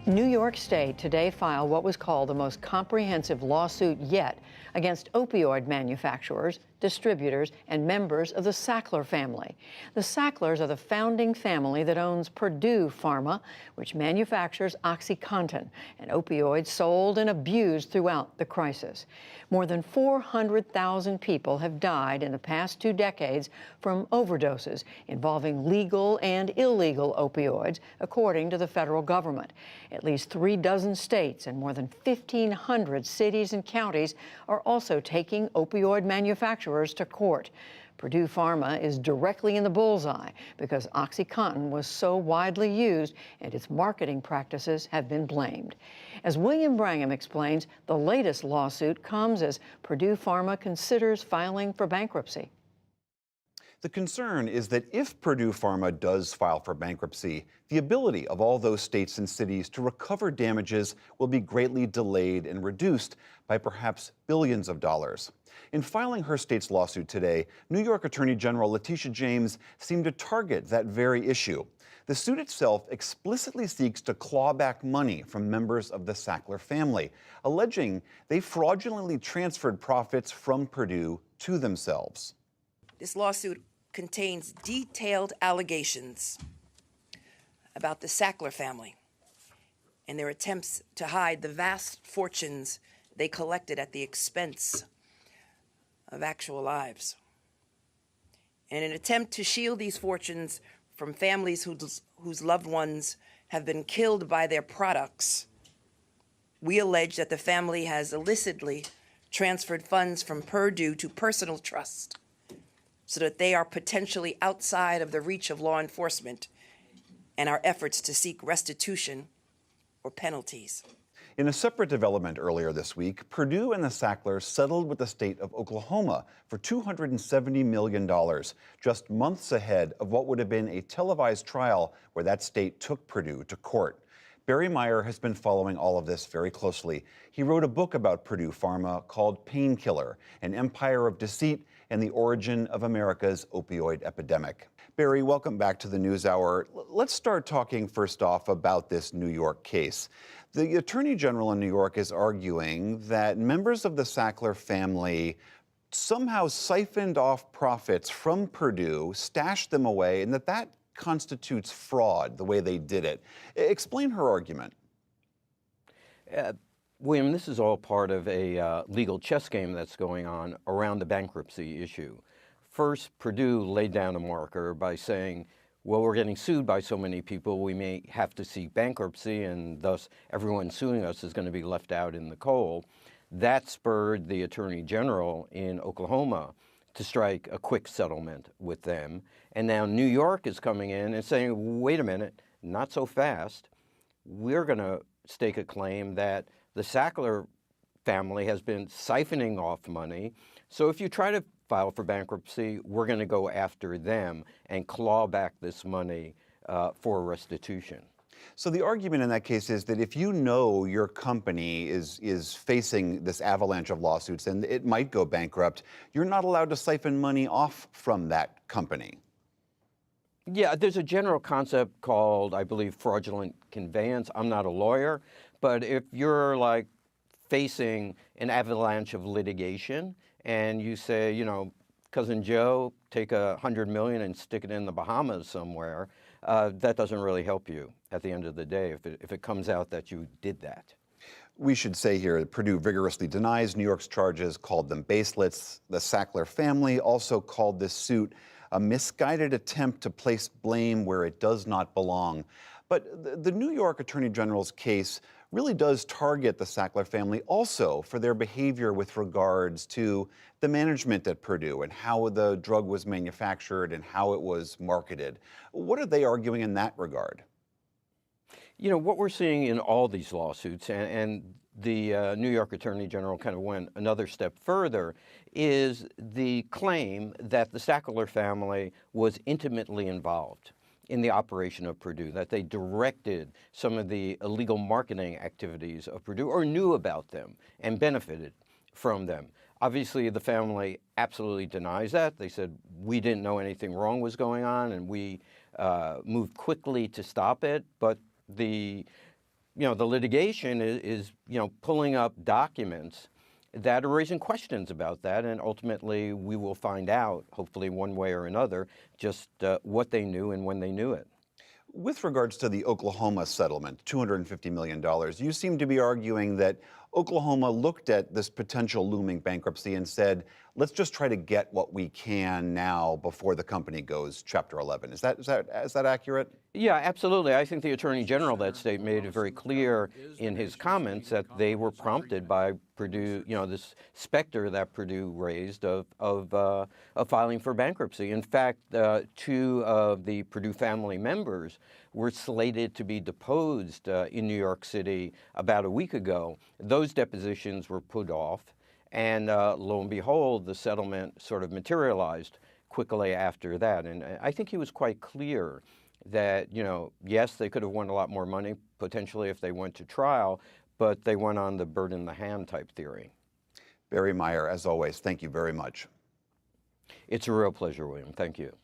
New York State today filed what was called the most comprehensive lawsuit yet against opioid manufacturers, distributors, and members of the Sackler family. The Sacklers are the founding family that owns Purdue Pharma, which manufactures OxyContin, an opioid sold and abused throughout the crisis. More than 400,000 people have died in the past 2 decades from overdoses involving legal and illegal opioids, according to the federal government. At least 36 states and more than 1,500 cities and counties are also taking opioid manufacturers to court. Purdue Pharma is directly in the bullseye because OxyContin was so widely used and its marketing practices have been blamed. As William Brangham explains, the latest lawsuit comes as Purdue Pharma considers filing for bankruptcy. The concern is that if Purdue Pharma does file for bankruptcy, the ability of all those states and cities to recover damages will be greatly delayed and reduced by perhaps billions of dollars. In filing her state's lawsuit today, New York Attorney General Letitia James seemed to target that very issue. The suit itself explicitly seeks to claw back money from members of the Sackler family, alleging they fraudulently transferred profits from Purdue to themselves. This lawsuit contains detailed allegations about the Sackler family and their attempts to hide the vast fortunes they collected at the expense of actual lives. In an attempt to shield these fortunes from families whose loved ones have been killed by their products, we allege that the family has illicitly transferred funds from Purdue to personal trust so that they are potentially outside of the reach of law enforcement and our efforts to seek restitution or penalties. In a separate development earlier this week, Purdue and the Sacklers settled with the state of Oklahoma for $270 million, just months ahead of what would have been a televised trial where that state took Purdue to court. Barry Meier has been following all of this very closely. He wrote a book about Purdue Pharma called Painkiller, an empire of deceit and the origin of America's opioid epidemic. Barry, welcome back to the NewsHour. Let's start talking first off about this New York case. The Attorney General in New York is arguing that members of the Sackler family somehow siphoned off profits from Purdue, stashed them away, and that constitutes fraud, the way they did it. Explain her argument. William, this is all part of a legal chess game that's going on around the bankruptcy issue. First, Purdue laid down a marker by saying, well, we're getting sued by so many people, we may have to seek bankruptcy, and thus everyone suing us is going to be left out in the cold. That spurred the Attorney General in Oklahoma to strike a quick settlement with them. And now New York is coming in and saying, wait a minute, not so fast. We're going to stake a claim that the Sackler family has been siphoning off money. So if you try to file for bankruptcy, we're going to go after them and claw back this money for restitution. So the argument in that case is that if you know your company is facing this avalanche of lawsuits and it might go bankrupt, you're not allowed to siphon money off from that company. Yeah, there's a general concept called, I believe, fraudulent conveyance. I'm not a lawyer, but if you're like facing an avalanche of litigation and you say, you know, Cousin Joe, take $100 million and stick it in the Bahamas somewhere, that doesn't really help you at the end of the day if it comes out that you did that. We should say here that Purdue vigorously denies New York's charges, called them baseless. The Sackler family also called this suit a misguided attempt to place blame where it does not belong. But the New York Attorney General's case really does target the Sackler family also for their behavior with regards to the management at Purdue and how the drug was manufactured and how it was marketed. What are they arguing in that regard? You know, what we're seeing in all these lawsuits, and the New York Attorney General kind of went another step further, is the claim that the Sackler family was intimately involved in the operation of Purdue, that they directed some of the illegal marketing activities of Purdue or knew about them and benefited from them. Obviously, the family absolutely denies that. They said, we didn't know anything wrong was going on, and we moved quickly to stop it. But the the litigation is pulling up documents that are raising questions about that, and ultimately we will find out, hopefully one way or another, just what they knew and when they knew it. With regards to the Oklahoma settlement, $250 million, you seem to be arguing that Oklahoma looked at this potential looming bankruptcy and said, let's just try to get what we can now before the company goes Chapter 11. Is that accurate? Yeah, absolutely. I think the Attorney General of that state made it very clear in his comments that they were prompted by Purdue, this specter that Purdue raised of filing for bankruptcy. In fact, two of the Purdue family members were slated to be deposed in New York City about a week ago. Those depositions were put off, and lo and behold, the settlement sort of materialized quickly after that. And I think he was quite clear that, yes, they could have won a lot more money potentially if they went to trial, but they went on the bird in the hand type theory. Barry Meier, as always, thank you very much. It's a real pleasure, William. Thank you.